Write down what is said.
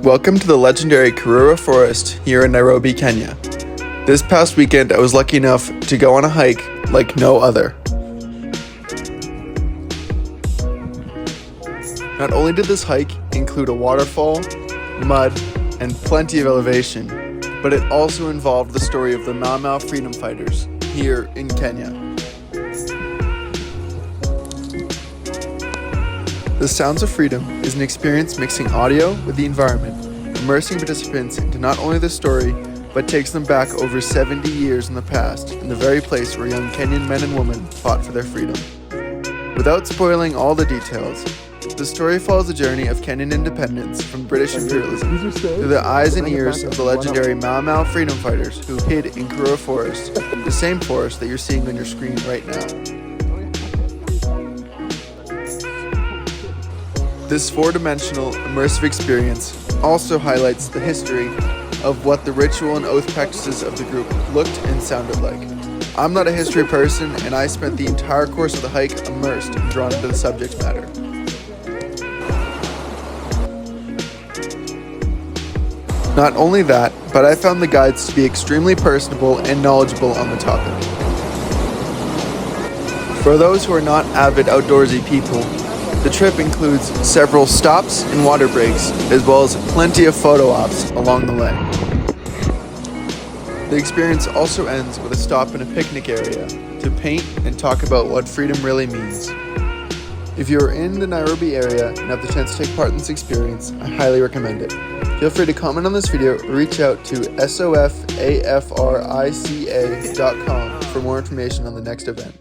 Welcome to the legendary Karura forest here in Nairobi, Kenya. This past weekend I was lucky enough to go on a hike like no other. Not only did this hike include a waterfall, mud, and plenty of elevation, but it also involved the story of the Mau Mau freedom fighters here in Kenya. The Sounds of Freedom is an experience mixing audio with the environment, immersing participants into not only the story, but takes them back over 70 years in the past in the very place where young Kenyan men and women fought for their freedom. Without spoiling all the details, the story follows the journey of Kenyan independence from British imperialism through the eyes and ears of the legendary Mau Mau freedom fighters who hid in Karura forest, the same forest that you're seeing on your screen right now. This four-dimensional, immersive experience also highlights the history of what the ritual and oath practices of the group looked and sounded like. I'm not a history person, and I spent the entire course of the hike immersed and drawn into the subject matter. Not only that, but I found the guides to be extremely personable and knowledgeable on the topic. For those who are not avid outdoorsy people, the trip includes several stops and water breaks, as well as plenty of photo ops along the way. The experience also ends with a stop in a picnic area to paint and talk about what freedom really means. If you are in the Nairobi area and have the chance to take part in this experience, I highly recommend it. Feel free to comment on this video or reach out to sofafrica.com for more information on the next event.